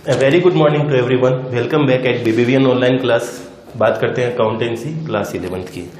Very good morning to everyone. Welcome back at BBVN online class. बात करते हैं accountancy class 11th की।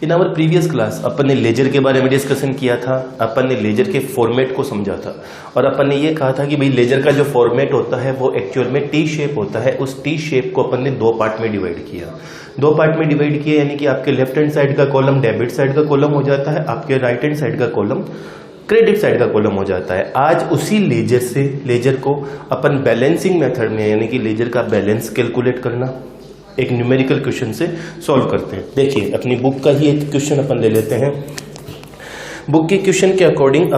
In our previous class अपन ने लेजर के बारे में डिस्कशन किया था। अपन ने लेजर के फॉर्मेट को समझा था और अपन ने ये कहा था कि भाई लेजर का जो फॉर्मेट होता है वो एक्चुअल में टी शेप होता है। उस टी शेप को अपन ने दो पार्ट में डिवाइड किया। दो पार्ट में डिवाइड किया यानी कि आपके लेफ्ट हैंड साइड का कॉलम डेबिट साइड का कॉलम हो जाता है, आपके राइट हैंड साइड का कॉलम क्रेडिट साइड का कॉलम हो जाता है। आज उसी लेजर को अपन बैलेंसिंग मेथड में यानी कि लेजर का बैलेंस कैलकुलेट करना एक न्यूमेरिकल क्वेश्चन से सॉल्व करते हैं। देखिए अपनी बुक का ही एक क्वेश्चन अपन ले लेते हैं। बुक के क्वेश्चन के अकॉर्डिंग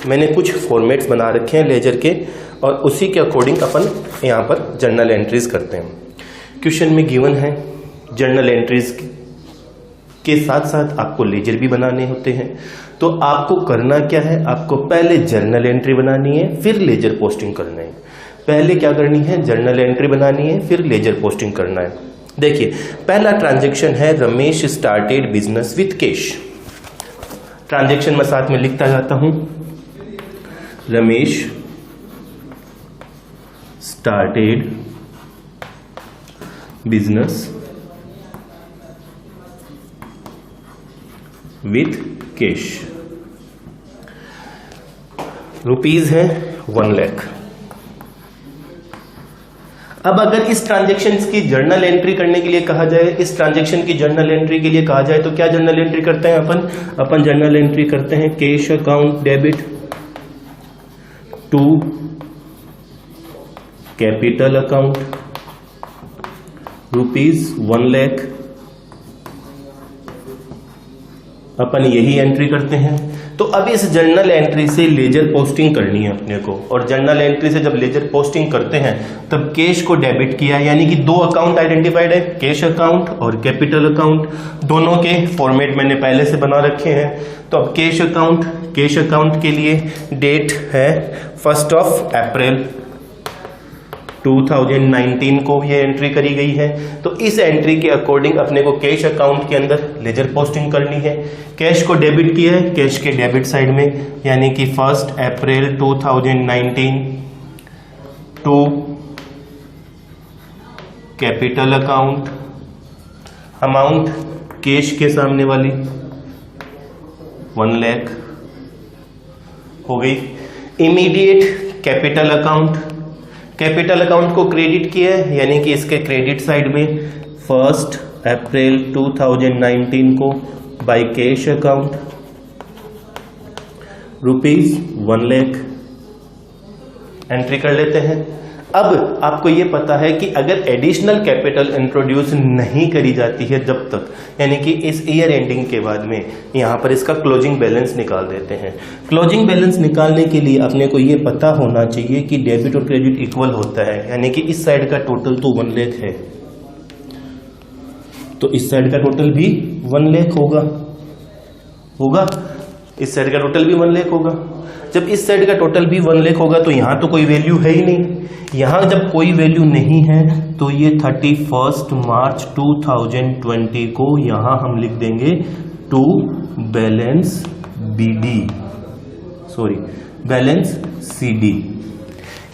मैंने कुछ फॉर्मेट्स बना रखे हैं लेजर के और उसी के अकॉर्डिंग अपन यहाँ पर जर्नल एंट्रीज करते हैं। क्वेश्चन में गिवन है जर्नल एंट्रीज के साथ साथ आपको लेजर भी बनाने होते हैं। तो आपको करना क्या है, आपको पहले जर्नल एंट्री बनानी है फिर लेजर पोस्टिंग करना है। पहले क्या करनी है, जर्नल एंट्री बनानी है फिर लेजर पोस्टिंग करना है। देखिए पहला ट्रांजैक्शन है Ramesh started business with cash. Transaction मैं साथ में लिखता जाता हूं। Ramesh started business with cash. Rupees है 1 लाख। अब अगर इस ट्रांजैक्शन की जर्नल एंट्री करने के लिए कहा जाए, इस ट्रांजैक्शन की जर्नल एंट्री के लिए कहा जाए तो क्या जर्नल एंट्री करते हैं अपन जर्नल एंट्री करते हैं cash account debit to capital account rupees 1 lakh. अपन यही एंट्री करते हैं। तो अब इस जर्नल एंट्री से लेजर पोस्टिंग करनी है अपने को, और जर्नल एंट्री से जब लेजर पोस्टिंग करते हैं तब कैश को डेबिट किया यानी कि दो अकाउंट आइडेंटिफाइड है, कैश अकाउंट और कैपिटल अकाउंट। दोनों के फॉर्मेट मैंने पहले से बना रखे हैं। तो अब कैश अकाउंट के लिए डेट है 1 अप्रैल 2019 को ये एंट्री करी गई है। तो इस एंट्री के अकॉर्डिंग अपने को कैश अकाउंट के अंदर लेजर पोस्टिंग करनी है। कैश को डेबिट किया है कैश के डेबिट साइड में यानी कि 1 April 2019 to capital account. Amount cash के सामने वाली 1 लाख हो गई। इमीडिएट कैपिटल अकाउंट को क्रेडिट किया है यानी कि इसके क्रेडिट साइड में 1 अप्रैल 2019 को by cash account rupees 1 lakh entry कर लेते हैं। अब आपको यह पता है कि अगर एडिशनल कैपिटल इंट्रोड्यूस नहीं करी जाती है जब तक, यानी कि इस ईयर एंडिंग के बाद में यहां पर इसका क्लोजिंग बैलेंस निकाल देते हैं। क्लोजिंग बैलेंस निकालने के लिए अपने को यह पता होना चाहिए कि डेबिट और क्रेडिट इक्वल होता है, यानी कि इस साइड का टोटल तो 1 लाख है तो इस साइड का टोटल भी 1 लाख होगा। इस साइड का टोटल भी 1 लाख होगा। जब इस साइड का टोटल भी 1 लाख होगा तो यहां तो कोई वैल्यू है ही नहीं। यहां जब कोई वैल्यू नहीं है तो ये 31 मार्च 2020 को यहां हम लिख देंगे टू बैलेंस CD।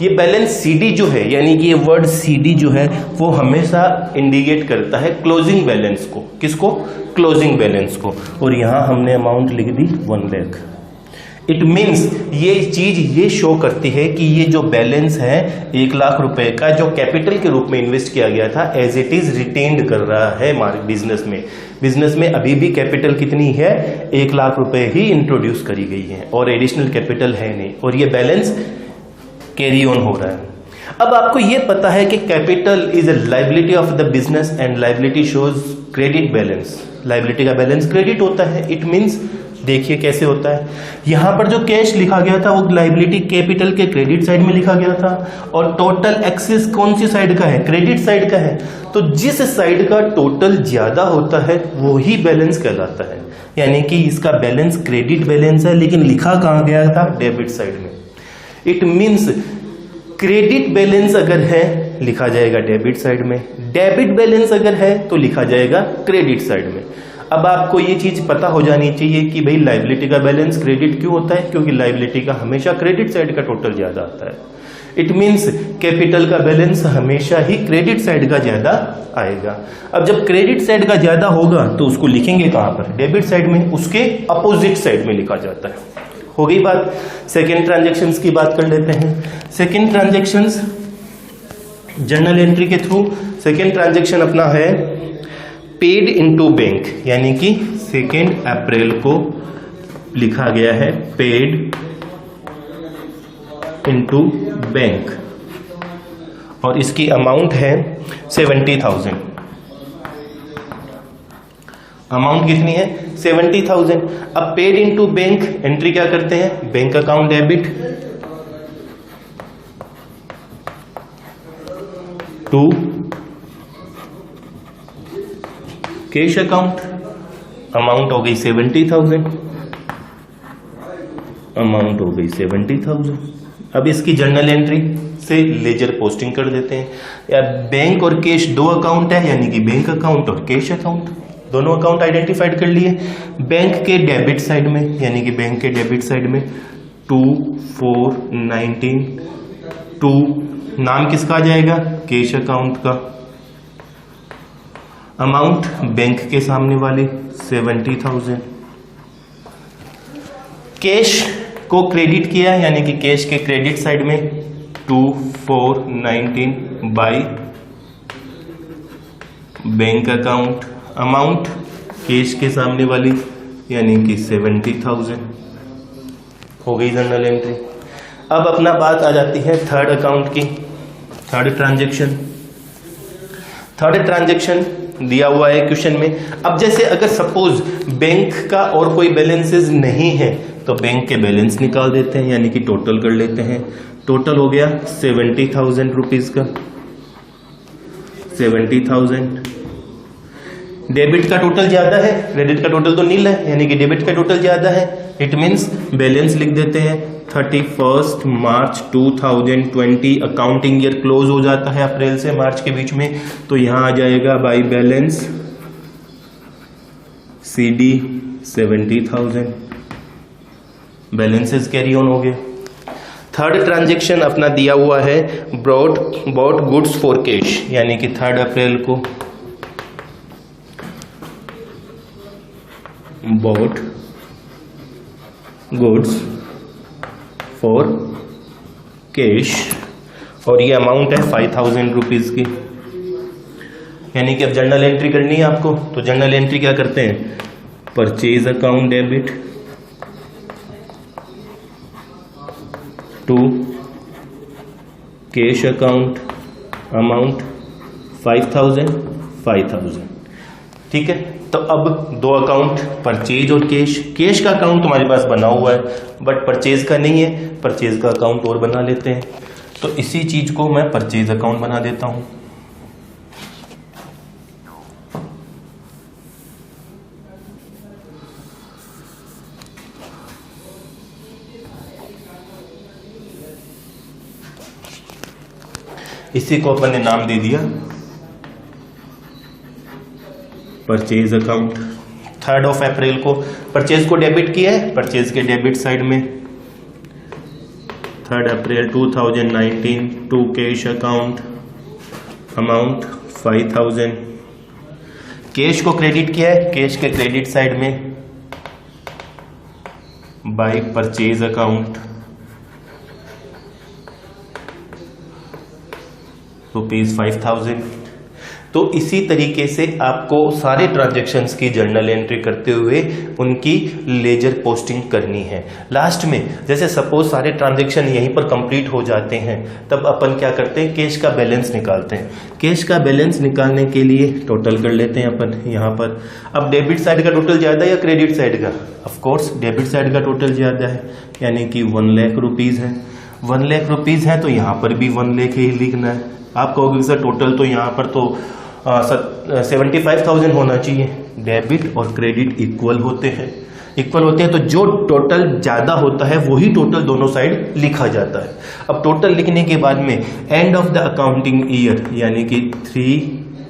ये बैलेंस CD जो है यानी कि ये वर्ड CD जो है वो हमेशा इंडिकेट करता है क्लोजिंग बैलेंस को। किसको? क्लोजिंग बैलेंस को। और यहां हमने अमाउंट लिख दी 1 लाख। इट मीन्स ये चीज ये शो करती है कि ये जो बैलेंस है 1 लाख रुपए का जो कैपिटल के रूप में इन्वेस्ट किया गया था एज इट इज रिटेन्ड कर रहा है बिजनेस में अभी भी कैपिटल कितनी है, 1 लाख रुपए ही इंट्रोड्यूस करी गई है और एडिशनल कैपिटल है नहीं, और ये बैलेंस कैरी ऑन हो रहा है। अब आपको ये पता है कि capital is a liability of the business and liability shows credit balance. Liability का बैलेंस क्रेडिट होता है। इट मीन्स देखिए कैसे होता है। यहां पर जो कैश लिखा गया था वो लायबिलिटी कैपिटल के क्रेडिट साइड में लिखा गया था और टोटल एक्सेस कौन सी साइड का है, क्रेडिट साइड का है। तो जिस साइड का टोटल ज्यादा होता है वो ही बैलेंस कहलाता है, यानी कि इसका बैलेंस क्रेडिट बैलेंस है लेकिन लिखा कहां गया था, डेबिट साइड में। इट मीन्स क्रेडिट बैलेंस अगर है लिखा जाएगा डेबिट साइड में, डेबिट बैलेंस अगर है तो लिखा जाएगा क्रेडिट साइड में। अब आपको ये चीज पता हो जानी चाहिए कि भाई लायबिलिटी का बैलेंस क्रेडिट क्यों होता है, क्योंकि लायबिलिटी का हमेशा क्रेडिट साइड का टोटल ज्यादा आता है। इट मीन्स कैपिटल का बैलेंस हमेशा ही क्रेडिट साइड का ज्यादा आएगा। अब जब क्रेडिट साइड का ज्यादा होगा तो उसको लिखेंगे कहां पर, डेबिट साइड में, उसके अपोजिट साइड में लिखा जाता है। हो गई बात। सेकेंड ट्रांजेक्शन्स की बात कर लेते हैं। सेकेंड ट्रांजेक्शन्स जर्नल एंट्री के थ्रू, सेकेंड ट्रांजेक्शन अपना है पेड इनटू बैंक, यानी कि 2 अप्रैल को लिखा गया है पेड इनटू बैंक और इसकी अमाउंट है 70,000। अमाउंट कितनी है, 70,000। अब पेड इनटू बैंक एंट्री क्या करते हैं, bank account debit to cash account, amount हो गई 70,000, अमाउंट हो गई 70,000। अब इसकी जर्नल एंट्री से लेजर पोस्टिंग कर देते हैं। या बैंक और कैश 2 अकाउंट है, यानी कि बैंक अकाउंट और कैश अकाउंट, दोनों अकाउंट आइडेंटिफाइड कर लिए। बैंक के डेबिट साइड में, यानी कि बैंक के डेबिट साइड में 2419 2 नाम किसका आ जाएगा, कैश अकाउंट का। अमाउंट बैंक के सामने वाले 70,000। कैश को क्रेडिट किया, यानी कि कैश के क्रेडिट साइड में 2419 by bank account. Amount cash के सामने वाली, यानी कि 70,000। हो गई जर्नल एंट्री। अब अपना बात आ जाती है थर्ड अकाउंट की, थर्ड ट्रांजेक्शन। थर्ड ट्रांजेक्शन दिया हुआ है क्वेश्चन में। अब जैसे अगर सपोज बैंक का और कोई बैलेंसेस नहीं है तो बैंक के बैलेंस निकाल देते हैं, यानी कि टोटल कर लेते हैं। टोटल हो गया 70,000 रुपीज का, 70,000। डेबिट का टोटल ज्यादा है, क्रेडिट का टोटल तो नील है, यानी कि डेबिट का टोटल ज्यादा है। इट मीन्स बैलेंस लिख देते हैं 31 मार्च 2020। अकाउंटिंग ईयर क्लोज हो जाता है अप्रैल से मार्च के बीच में, तो यहां आ जाएगा by balance CD 70,000। Balances carry on हो गए। थर्ड ट्रांजेक्शन अपना दिया हुआ है बॉट गुड्स फॉर कैश, यानी कि 3 अप्रैल को बॉट गुड्स फॉर कैश और ये अमाउंट है 5,000 रुपीज की। यानी कि अब जर्नल एंट्री करनी है आपको, तो जर्नल एंट्री क्या करते हैं, purchase account debit to cash account, amount 5,000। ठीक है। तो अब 2 अकाउंट, परचेज और कैश। कैश का अकाउंट तुम्हारे पास बना हुआ है बट परचेज का नहीं है, परचेज का अकाउंट और बना लेते हैं। तो इसी चीज को मैं परचेज अकाउंट बना देता हूं। इसी को अपन ने नाम दे दिया परचेज अकाउंट। 3 अप्रैल को परचेज को डेबिट किया है, परचेज के डेबिट साइड में 3 April 2019 to cash account, amount 5,000। Cash को क्रेडिट किया है, कैश के क्रेडिट साइड में बाय परचेज अकाउंट ₹5,000। तो इसी तरीके से आपको सारे ट्रांजैक्शंस की जर्नल एंट्री करते हुए उनकी लेजर पोस्टिंग करनी है। लास्ट में जैसे सपोज सारे ट्रांजैक्शन यहीं पर कंप्लीट हो जाते हैं, तब अपन क्या करते हैं, कैश का बैलेंस निकालते हैं। कैश का बैलेंस निकालने के लिए टोटल कर लेते हैं अपन यहाँ पर। अब डेबिट साइड का टोटल ज्यादा है या क्रेडिट साइड का, ऑफ कोर्स डेबिट साइड का टोटल ज्यादा है, यानी कि 1 लाख रुपीज है। 1 लाख रुपीज है तो यहाँ पर भी 1 लाख ही लिखना है। आप कहोगे सर टोटल तो यहाँ पर तो 75,000 होना चाहिए। डेबिट और क्रेडिट इक्वल होते हैं, तो जो टोटल ज्यादा होता है वही टोटल दोनों साइड लिखा जाता है। अब टोटल लिखने के बाद में end of the accounting year यानी कि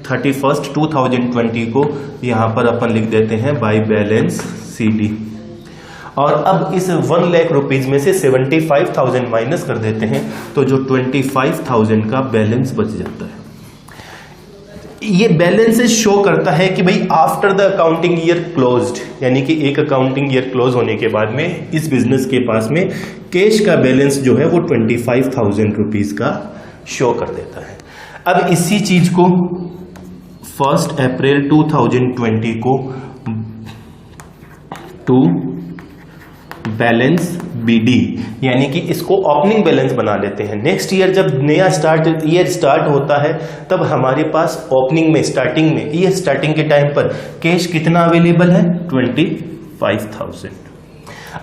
31 2020 को यहाँ पर अपन लिख देते हैं बाय बैलेंस CD। और अब इस 1 लाख रुपीज में से 75,000 माइनस कर देते हैं तो जो 25,000 का बैलेंस बच जाता है। ये बैलेंसेस शो करता है कि भाई after the accounting year closed, यानी कि एक अकाउंटिंग ईयर क्लोज होने के बाद में इस बिजनेस के पास में कैश का बैलेंस जो है वो 25,000 रुपीज का शो कर देता है। अब इसी चीज को 1 अप्रैल 2020 को टू बैलेंस BD, यानी कि इसको ओपनिंग बैलेंस बना लेते हैं। नेक्स्ट ईयर जब नया ईयर स्टार्ट होता है तब हमारे पास ओपनिंग में ईयर स्टार्टिंग के टाइम पर कैश कितना अवेलेबल है 25,000।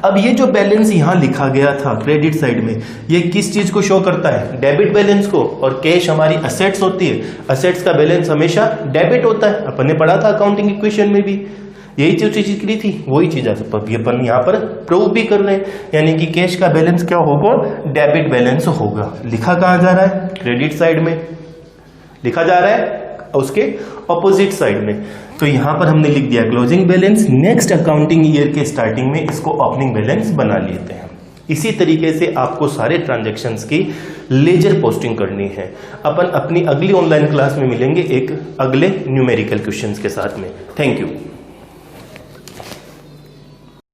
अब ये जो बैलेंस यहां लिखा गया था क्रेडिट साइड में, ये किस चीज को शो करता है? डेबिट बैलेंस को। और कैश हमारी असेट्स होती है, असेट्स का बैलेंस हमेशा डेबिट होता है, अपन ने पढ़ा था अकाउंटिंग इक्वेशन में भी। यही जो चीज की थी वही चीज अपन यहाँ पर प्रूव भी कर रहे हैं, यानी कि कैश का बैलेंस क्या होगा? डेबिट बैलेंस होगा। लिखा कहाँ जा रहा है? क्रेडिट साइड में लिखा जा रहा है, उसके ऑपोजिट साइड में। तो यहाँ पर हमने लिख दिया closing balance. Next accounting year के स्टार्टिंग में इसको ओपनिंग बैलेंस बना लेते हैं। इसी तरीके से आपको सारे ट्रांजैक्शंस की लेजर पोस्टिंग करनी है। अपन अपनी अगली ऑनलाइन क्लास में मिलेंगे एक अगले न्यूमेरिकल क्वेश्चंस के साथ में। Thank you.